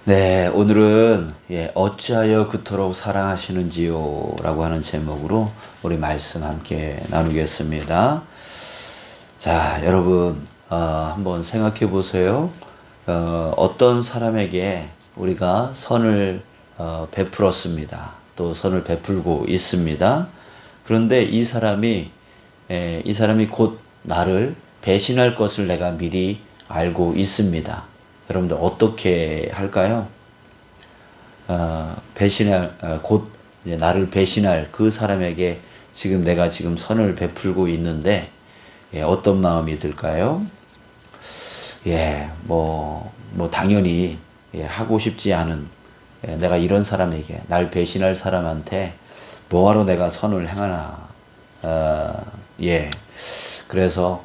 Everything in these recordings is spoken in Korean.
네, 오늘은 어찌하여 그토록 사랑하시는지요? 라고 하는 제목으로 우리 말씀 함께 나누겠습니다. 자, 여러분, 한번 생각해 보세요. 어떤 사람에게 우리가 선을 베풀었습니다. 또 선을 베풀고 있습니다. 그런데 이 사람이 곧 나를 배신할 것을 내가 미리 알고 있습니다. 여러분들 어떻게 할까요? 곧 이제 나를 배신할 그 사람에게 내가 지금 선을 베풀고 있는데, 어떤 마음이 들까요? 당연히, 하고 싶지 않은, 내가 이런 사람에게, 날 배신할 사람한테 뭐하러 내가 선을 행하나, 그래서,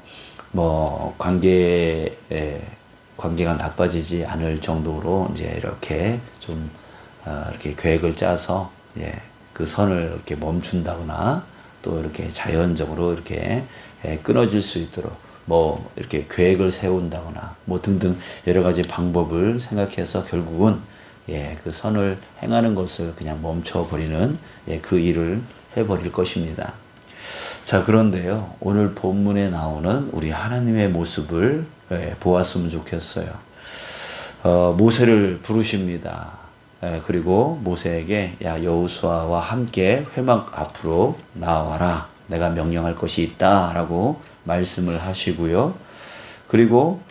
관계가 나빠지지 않을 정도로 이제 이렇게 이렇게 계획을 짜서 그 선을 이렇게 멈춘다거나 또 이렇게 자연적으로 이렇게 끊어질 수 있도록 이렇게 계획을 세운다거나 등등 여러 가지 방법을 생각해서 결국은 그 선을 행하는 것을 그냥 멈춰버리는 그 일을 해버릴 것입니다. 자, 그런데요, 오늘 본문에 나오는 우리 하나님의 모습을 보았으면 좋겠어요. 모세를 부르십니다. 그리고 모세에게 야, 여호수아와 함께 회막 앞으로 나와라. 내가 명령할 것이 있다. 라고 말씀을 하시고요. 그리고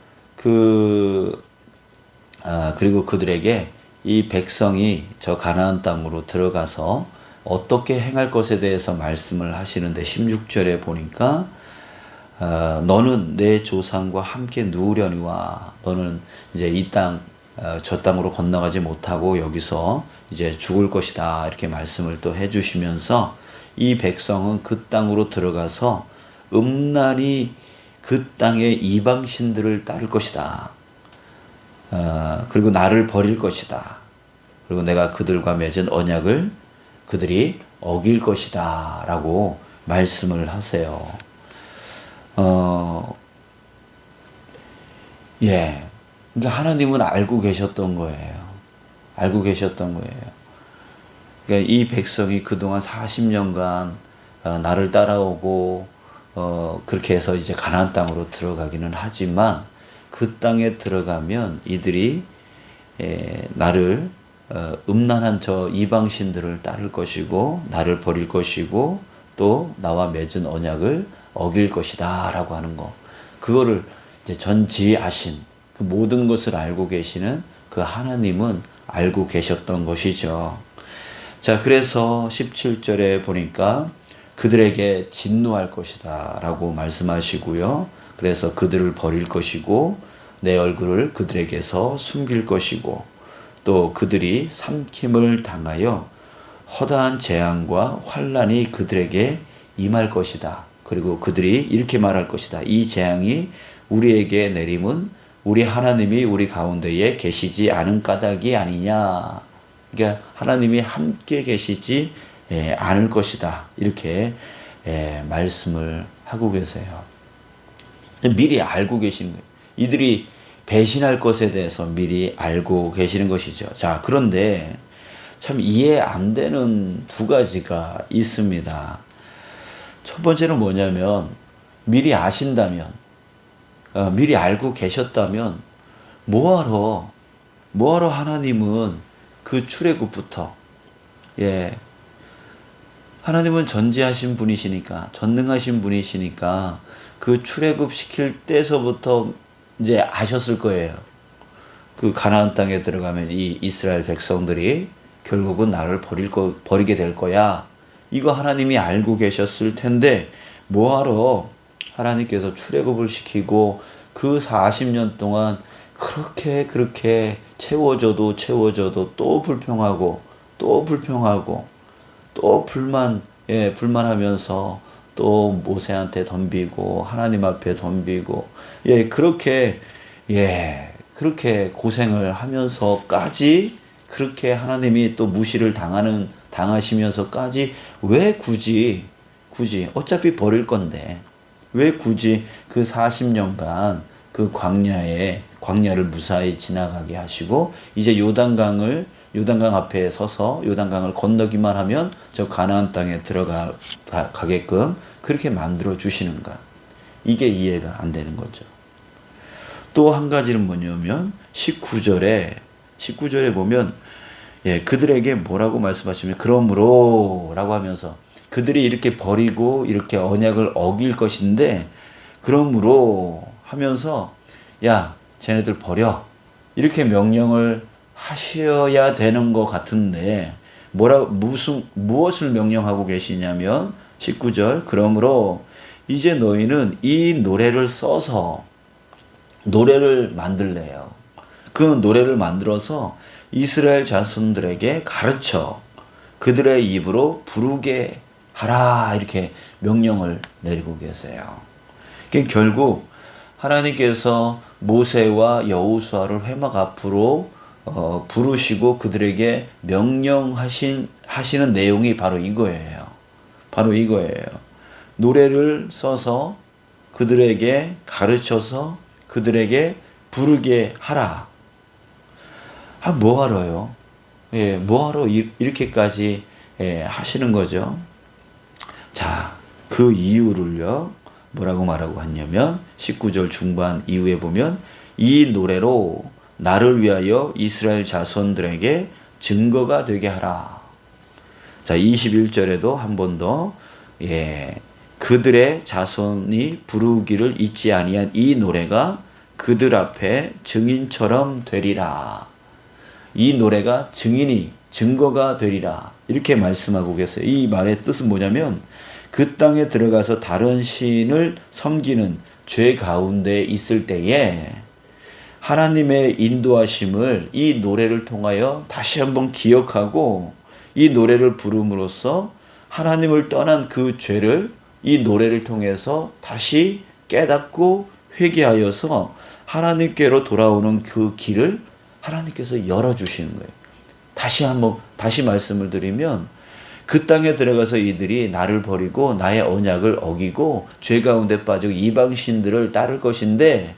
그들에게 이 백성이 저 가나안 땅으로 들어가서 어떻게 행할 것에 대해서 말씀을 하시는데 16절에 보니까 너는 내 조상과 함께 누우려니와 너는 이제 저 땅으로 건너가지 못하고 여기서 이제 죽을 것이다. 이렇게 말씀을 또 해주시면서 이 백성은 그 땅으로 들어가서 음란히 그 땅의 이방신들을 따를 것이다. 그리고 나를 버릴 것이다. 그리고 내가 그들과 맺은 언약을 그들이 어길 것이다. 라고 말씀을 하세요. 그러니까 하나님은 알고 계셨던 거예요. 알고 계셨던 거예요. 그러니까 이 백성이 그동안 40년간 나를 따라오고 그렇게 해서 이제 가나안 땅으로 들어가기는 하지만 그 땅에 들어가면 이들이 나를 음란한 저 이방신들을 따를 것이고 나를 버릴 것이고 또 나와 맺은 언약을 어길 것이다 라고 하는 거, 그거를 이제 전지하신 그 모든 것을 알고 계시는 그 하나님은 알고 계셨던 것이죠. 자, 그래서 17절에 보니까 그들에게 진노할 것이다 라고 말씀하시고요. 그래서 그들을 버릴 것이고 내 얼굴을 그들에게서 숨길 것이고 또 그들이 삼킴을 당하여 허다한 재앙과 환난이 그들에게 임할 것이다. 그리고 그들이 이렇게 말할 것이다. 이 재앙이 우리에게 내림은 우리 하나님이 우리 가운데에 계시지 않은 까닭이 아니냐. 그러니까 하나님이 함께 계시지 않을 것이다. 이렇게 말씀을 하고 계세요. 미리 알고 계시는 거예요. 이들이 배신할 것에 대해서 미리 알고 계시는 것이죠. 자, 그런데 참 이해 안 되는 두 가지가 있습니다. 첫 번째는 뭐냐면 미리 아신다면, 미리 알고 계셨다면 뭐하러 하나님은 그 출애굽부터 하나님은 전지하신 분이시니까, 전능하신 분이시니까 그 출애굽 시킬 때서부터 이제 아셨을 거예요. 그 가나안 땅에 들어가면 이 이스라엘 백성들이 결국은 나를 버리게 될 거야. 이거 하나님이 알고 계셨을 텐데 뭐하러 하나님께서 출애굽을 시키고 그 40년 동안 그렇게 채워줘도 또 불평하고 또 불만하면서 또 모세한테 덤비고 하나님 앞에 덤비고 그렇게 고생을 하면서까지 그렇게 하나님이 또 무시를 당하시면서까지 왜 굳이 어차피 버릴 건데 왜 굳이 그 40년간 그 광야에 광야를 무사히 지나가게 하시고 이제 요단강 앞에 서서 요단강을 건너기만 하면 저 가나안 땅에 들어가게끔 그렇게 만들어 주시는가. 이게 이해가 안 되는 거죠. 또 한 가지는 뭐냐면 19절에 보면 그들에게 뭐라고 말씀하시면 그러므로 라고 하면서 그들이 이렇게 버리고 이렇게 언약을 어길 것인데 그러므로 하면서 야 쟤네들 버려 이렇게 명령을 하셔야 되는 것 같은데 무엇을 명령하고 계시냐면 19절 그러므로 이제 너희는 이 노래를 써서 노래를 만들래요. 그 노래를 만들어서 이스라엘 자손들에게 가르쳐 그들의 입으로 부르게 하라 이렇게 명령을 내리고 계세요. 결국 하나님께서 모세와 여호수아를 회막 앞으로 부르시고 그들에게 명령하시는 내용이 바로 이거예요. 바로 이거예요. 노래를 써서 그들에게 가르쳐서 그들에게 부르게 하라. 뭐하러요? 뭐하러 이렇게까지 하시는 거죠? 자, 그 이유를요, 뭐라고 말하고 하냐면, 19절 중반 이후에 보면, 이 노래로 나를 위하여 이스라엘 자손들에게 증거가 되게 하라. 자, 21절에도 한 번 더, 그들의 자손이 부르기를 잊지 아니한 이 노래가 그들 앞에 증인처럼 되리라. 이 노래가 증거가 되리라. 이렇게 말씀하고 계세요. 이 말의 뜻은 뭐냐면 그 땅에 들어가서 다른 신을 섬기는 죄 가운데 있을 때에 하나님의 인도하심을 이 노래를 통하여 다시 한번 기억하고 이 노래를 부름으로써 하나님을 떠난 그 죄를 이 노래를 통해서 다시 깨닫고 회개하여서 하나님께로 돌아오는 그 길을 하나님께서 열어주시는 거예요. 다시 말씀을 드리면 그 땅에 들어가서 이들이 나를 버리고 나의 언약을 어기고 죄 가운데 빠지고 이방신들을 따를 것인데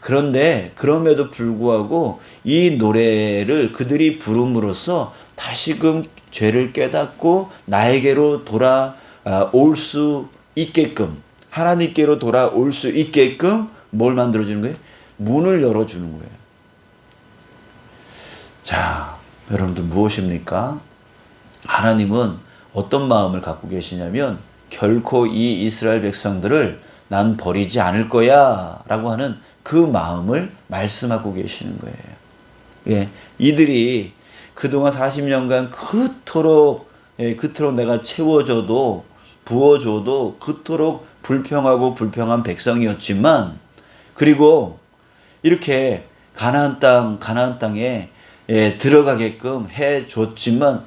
그런데 그럼에도 불구하고 이 노래를 그들이 부름으로써 다시금 죄를 깨닫고 나에게로 돌아올 수 있게끔 하나님께로 돌아올 수 있게끔 뭘 만들어주는 거예요? 문을 열어주는 거예요. 자, 여러분들 무엇입니까? 하나님은 어떤 마음을 갖고 계시냐면 결코 이 이스라엘 백성들을 난 버리지 않을 거야 라고 하는 그 마음을 말씀하고 계시는 거예요. 이들이 그동안 40년간 그토록 내가 채워줘도 부어줘도 그토록 불평한 백성이었지만 그리고 이렇게 가나안 땅에 들어가게끔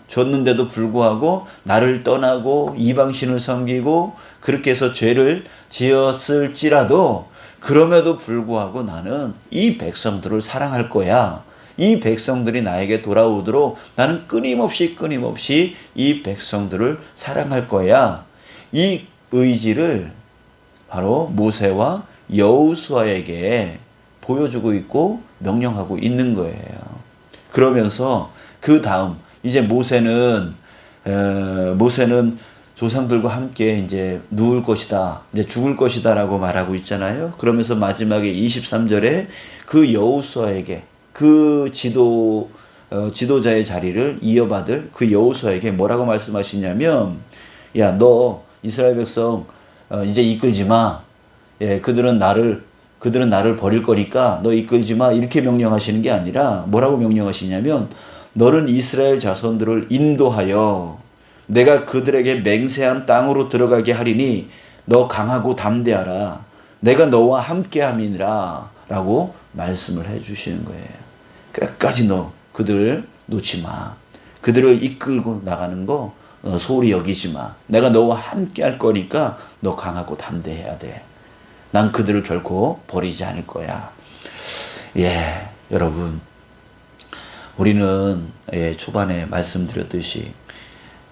줬는데도 불구하고 나를 떠나고 이방신을 섬기고 그렇게 해서 죄를 지었을지라도 그럼에도 불구하고 나는 이 백성들을 사랑할 거야. 이 백성들이 나에게 돌아오도록 나는 끊임없이 이 백성들을 사랑할 거야. 이 의지를 바로 모세와 여호수아에게 보여주고 있고 명령하고 있는 거예요. 그러면서 그 다음 이제 모세는 조상들과 함께 이제 누울 것이다, 이제 죽을 것이다라고 말하고 있잖아요. 그러면서 마지막에 23절에 그 여호수아에게 그 지도자의 자리를 이어받을 그 여호수아에게 뭐라고 말씀하시냐면, 야, 너 이스라엘 백성 이제 이끌지 마. 그들은 나를 버릴 거니까 너 이끌지 마. 이렇게 명령하시는 게 아니라 뭐라고 명령하시냐면 너는 이스라엘 자손들을 인도하여 내가 그들에게 맹세한 땅으로 들어가게 하리니 너 강하고 담대하라. 내가 너와 함께함이니라 라고 말씀을 해주시는 거예요. 끝까지 그들을 놓지 마. 그들을 이끌고 나가는 거 소홀히 여기지 마. 내가 너와 함께할 거니까 너 강하고 담대해야 돼. 난 그들을 결코 버리지 않을 거야. 여러분, 우리는 초반에 말씀드렸듯이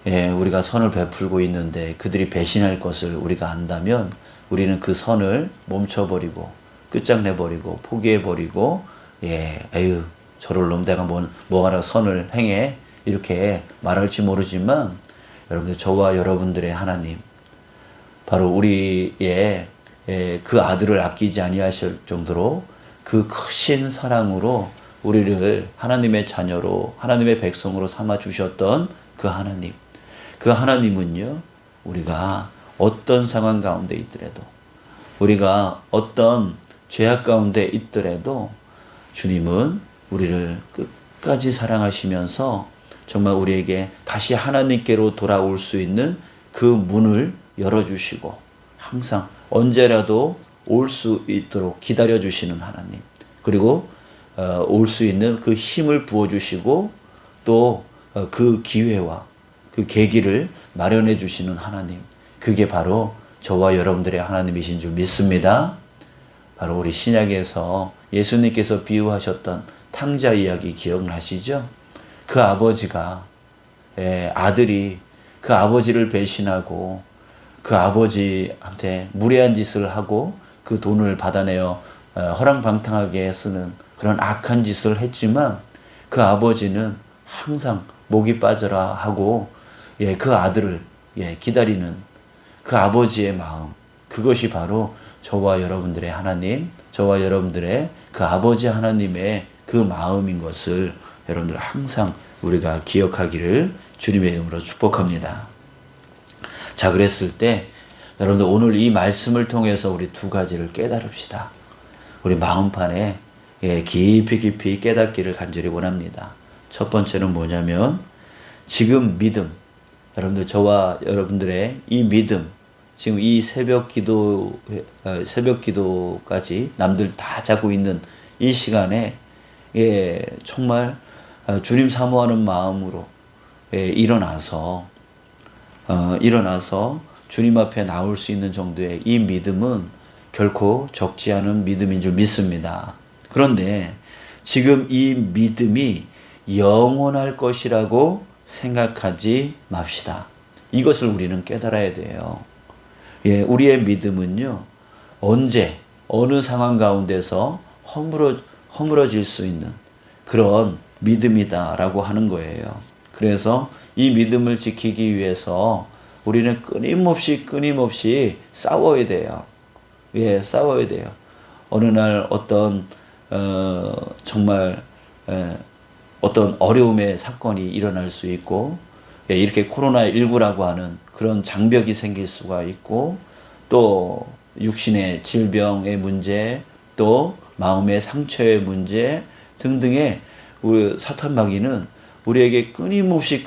우리가 선을 베풀고 있는데 그들이 배신할 것을 우리가 안다면 우리는 그 선을 멈춰버리고 끝장내버리고 포기해버리고 에휴, 저럴 놈 내가 뭐하러 선을 행해? 이렇게 말할지 모르지만, 여러분들, 저와 여러분들의 하나님, 바로 우리의 그 아들을 아끼지 아니하실 정도로 그 크신 사랑으로 우리를 하나님의 자녀로, 하나님의 백성으로 삼아 주셨던 그 하나님. 그 하나님은요, 우리가 어떤 상황 가운데 있더라도, 우리가 어떤 죄악 가운데 있더라도 주님은 우리를 끝까지 사랑하시면서 정말 우리에게 다시 하나님께로 돌아올 수 있는 그 문을 열어주시고 항상 언제라도 올 수 있도록 기다려주시는 하나님, 그리고 올 수 있는 그 힘을 부어주시고 또 그 기회와 그 계기를 마련해 주시는 하나님, 그게 바로 저와 여러분들의 하나님이신 줄 믿습니다. 바로 우리 신약에서 예수님께서 비유하셨던 탕자 이야기 기억나시죠? 그 아버지가, 아들이 그 아버지를 배신하고 그 아버지한테 무례한 짓을 하고 그 돈을 받아내어 허랑방탕하게 쓰는 그런 악한 짓을 했지만, 그 아버지는 항상 목이 빠져라 하고 그 아들을 기다리는 그 아버지의 마음, 그것이 바로 저와 여러분들의 하나님, 저와 여러분들의 그 아버지 하나님의 그 마음인 것을 여러분들 항상 우리가 기억하기를 주님의 이름으로 축복합니다. 자, 그랬을 때 여러분들 오늘 이 말씀을 통해서 우리 두 가지를 깨달읍시다. 우리 마음판에 깊이 깨닫기를 간절히 원합니다. 첫 번째는 뭐냐면, 지금 믿음, 여러분들, 저와 여러분들의 이 믿음, 지금 이 새벽 기도까지 남들 다 자고 있는 이 시간에 정말 주님 사모하는 마음으로 일어나서 주님 앞에 나올 수 있는 정도의 이 믿음은 결코 적지 않은 믿음인 줄 믿습니다. 그런데 지금 이 믿음이 영원할 것이라고 생각하지 맙시다. 이것을 우리는 깨달아야 돼요. 우리의 믿음은요, 언제, 어느 상황 가운데서 허물어질 수 있는 그런 믿음이다라고 하는 거예요. 그래서 이 믿음을 지키기 위해서 우리는 끊임없이 싸워야 돼요. 싸워야 돼요. 어느 날 정말 어떤 어려움의 사건이 일어날 수 있고, 이렇게 코로나19라고 하는 그런 장벽이 생길 수가 있고, 또 육신의 질병의 문제, 또 마음의 상처의 문제 등등의 우리 사탄 마귀는 우리에게 끊임없이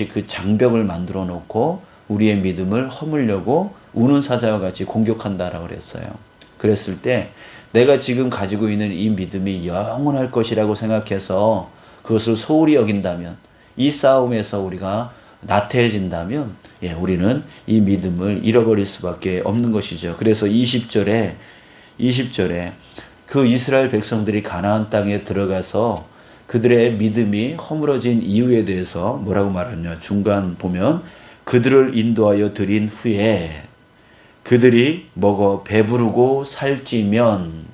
그 장벽을 만들어 놓고 우리의 믿음을 허물려고 우는 사자와 같이 공격한다라고 그랬어요. 그랬을 때 내가 지금 가지고 있는 이 믿음이 영원할 것이라고 생각해서 그것을 소홀히 여긴다면, 이 싸움에서 우리가 나태해진다면 우리는 이 믿음을 잃어버릴 수밖에 없는 것이죠. 그래서 20절에 그 이스라엘 백성들이 가나안 땅에 들어가서 그들의 믿음이 허물어진 이유에 대해서 뭐라고 말하냐, 중간 보면 그들을 인도하여 드린 후에 그들이 먹어 배부르고 살찌면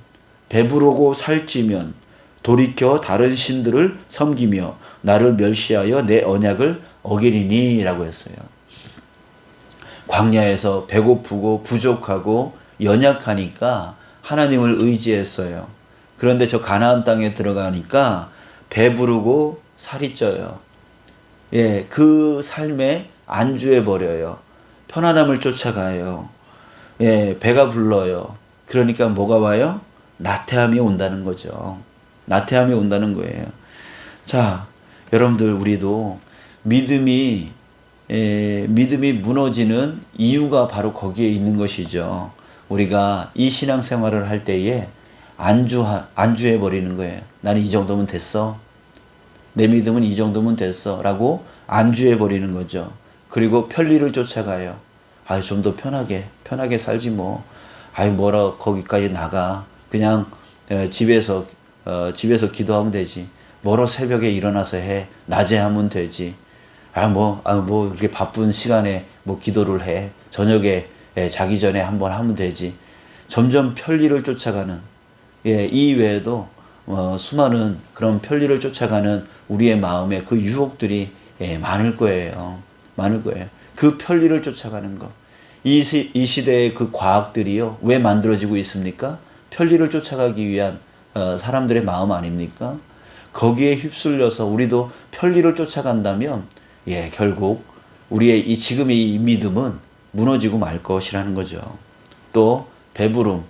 돌이켜 다른 신들을 섬기며 나를 멸시하여 내 언약을 어기리니 라고 했어요. 광야에서 배고프고 부족하고 연약하니까 하나님을 의지했어요. 그런데 저 가나안 땅에 들어가니까 배부르고 살이 쪄요. 그 삶에 안주해버려요. 편안함을 쫓아가요. 배가 불러요. 그러니까 뭐가 와요? 나태함이 온다는 거죠. 나태함이 온다는 거예요. 자, 여러분들, 우리도 믿음이 무너지는 이유가 바로 거기에 있는 것이죠. 우리가 이 신앙생활을 할 때에 안주해 버리는 거예요. 나는 이 정도면 됐어. 내 믿음은 이 정도면 됐어. 라고 안주해 버리는 거죠. 그리고 편리를 쫓아가요. 좀 더 편하게 살지 뭐. 뭐라 거기까지 나가. 그냥 집에서 기도하면 되지. 뭐로 새벽에 일어나서 해. 낮에 하면 되지. 이렇게 바쁜 시간에 기도를 해. 저녁에 자기 전에 한번 하면 되지. 점점 편리를 쫓아가는, 이 외에도 수많은 그런 편리를 쫓아가는 우리의 마음에 그 유혹들이 많을 거예요. 많을 거예요. 그 편리를 쫓아가는 것. 이 시대의 그 과학들이요. 왜 만들어지고 있습니까? 편리를 쫓아가기 위한 사람들의 마음 아닙니까? 거기에 휩쓸려서 우리도 편리를 쫓아간다면 결국 우리의 지금의 이 믿음은 무너지고 말 것이라는 거죠. 또 배부름,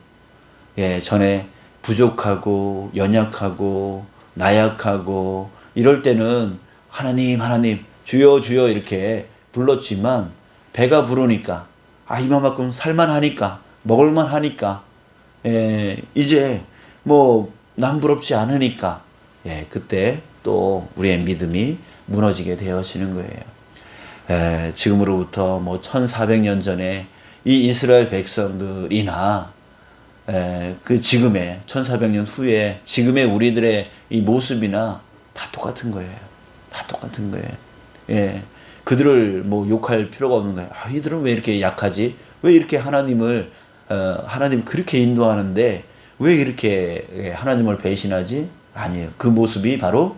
전에 부족하고 연약하고 나약하고 이럴 때는 하나님 주여 주여 이렇게 불렀지만 배가 부르니까 이만큼 살만하니까 먹을만하니까 이제 뭐 남부럽지 않으니까 그때 또 우리의 믿음이 무너지게 되어지는 거예요. 지금으로부터 뭐 1400년 전에 이 이스라엘 백성들이나 그 지금의 1400년 후에 지금의 우리들의 이 모습이나 다 똑같은 거예요. 다 똑같은 거예요. 그들을 뭐 욕할 필요가 없는 거예요. 이들은 왜 이렇게 약하지? 왜 이렇게 하나님 그렇게 인도하는데 왜 이렇게 하나님을 배신하지? 아니에요. 그 모습이 바로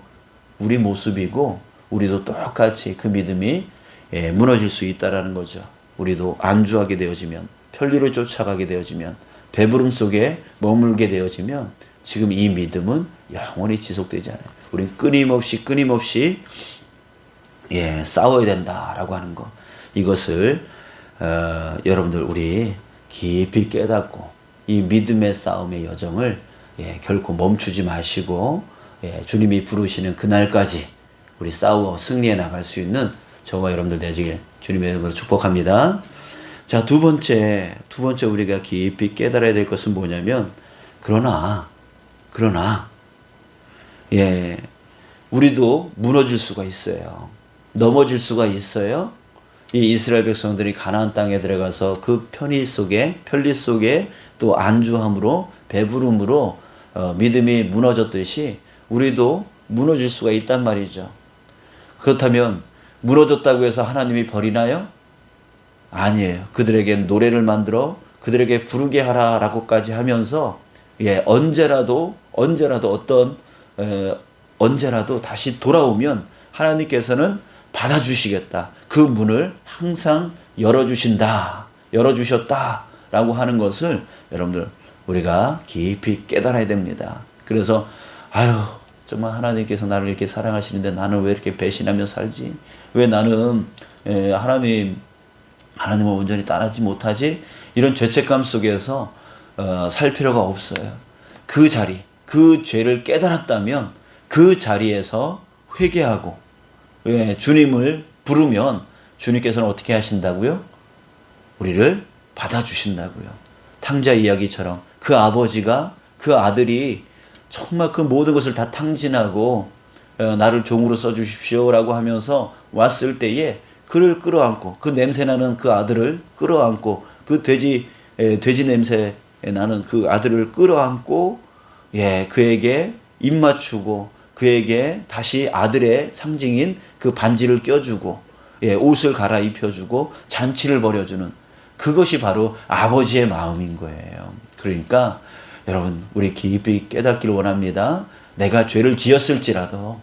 우리 모습이고 우리도 똑같이 그 믿음이 무너질 수 있다라는 거죠. 우리도 안주하게 되어지면 편리를 쫓아가게 되어지면 배부름 속에 머물게 되어지면 지금 이 믿음은 영원히 지속되지 않아요. 우리는 끊임없이 싸워야 된다라고 하는 거. 이것을 여러분들 우리 깊이 깨닫고 이 믿음의 싸움의 여정을 결코 멈추지 마시고 주님이 부르시는 그날까지 우리 싸워 승리해 나갈 수 있는 저와 여러분들 되시길 주님의 이름으로 축복합니다. 자, 두 번째 우리가 깊이 깨달아야 될 것은 뭐냐면 그러나 우리도 무너질 수가 있어요. 넘어질 수가 있어요. 이 이스라엘 백성들이 가나안 땅에 들어가서 그 편리 속에 또 안주함으로 배부름으로 믿음이 무너졌듯이 우리도 무너질 수가 있단 말이죠. 그렇다면 무너졌다고 해서 하나님이 버리나요? 아니에요. 그들에게 노래를 만들어 그들에게 부르게 하라라고까지 하면서 언제라도 다시 돌아오면 하나님께서는 받아주시겠다. 그 문을 항상 열어주셨다라고 하는 것을 여러분들 우리가 깊이 깨달아야 됩니다. 그래서 정말 하나님께서 나를 이렇게 사랑하시는데 나는 왜 이렇게 배신하며 살지? 왜 나는 하나님을 온전히 따르지 못하지? 이런 죄책감 속에서 살 필요가 없어요. 그 죄를 깨달았다면 그 자리에서 회개하고 주님을 부르면 주님께서는 어떻게 하신다고요? 우리를 받아주신다고요. 탕자 이야기처럼 그 아버지가 그 아들이 정말 그 모든 것을 다 탕진하고 나를 종으로 써주십시오라고 하면서 왔을 때에 그를 끌어안고 그 냄새나는 그 아들을 끌어안고 그 돼지 냄새 나는 그 아들을 끌어안고 그에게 입 맞추고 그에게 다시 아들의 상징인 그 반지를 껴주고 옷을 갈아입혀주고 잔치를 벌여주는 그것이 바로 아버지의 마음인 거예요. 그러니까 여러분 우리 깊이 깨닫기를 원합니다. 내가 죄를 지었을지라도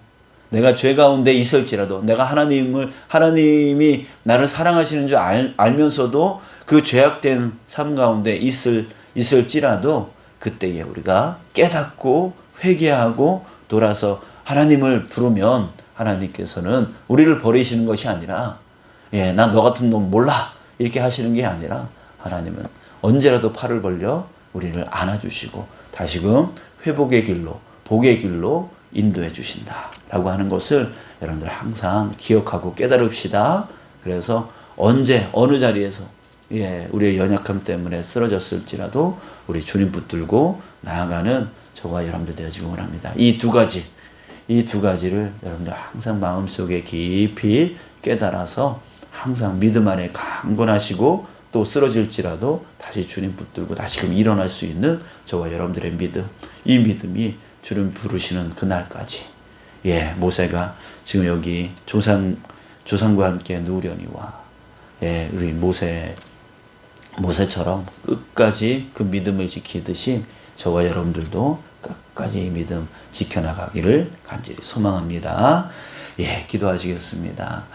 내가 죄 가운데 있을지라도 내가 하나님이 나를 사랑하시는 줄 알면서도 그 죄악된 삶 가운데 있을지라도 그때에 우리가 깨닫고 회개하고 돌아서 하나님을 부르면 하나님께서는 우리를 버리시는 것이 아니라 난 너 같은 놈 몰라 이렇게 하시는 게 아니라 하나님은 언제라도 팔을 벌려 우리를 안아주시고 다시금 회복의 길로 복의 길로 인도해 주신다라고 하는 것을 여러분들 항상 기억하고 깨달읍시다. 그래서 언제 어느 자리에서 우리의 연약함 때문에 쓰러졌을지라도 우리 주님 붙들고 나아가는 저와 여러분들 되어지기 원합니다. 이 두 가지를 여러분들 항상 마음속에 깊이 깨달아서 항상 믿음 안에 강건하시고 또 쓰러질지라도 다시 주님 붙들고 다시금 일어날 수 있는 저와 여러분들의 믿음, 이 믿음이 주님 부르시는 그날까지 모세가 지금 여기 조상과 함께 누우려니와 우리 모세처럼 끝까지 그 믿음을 지키듯이 저와 여러분들도 끝까지 이 믿음 지켜나가기를 간절히 소망합니다. 예, 기도하시겠습니다.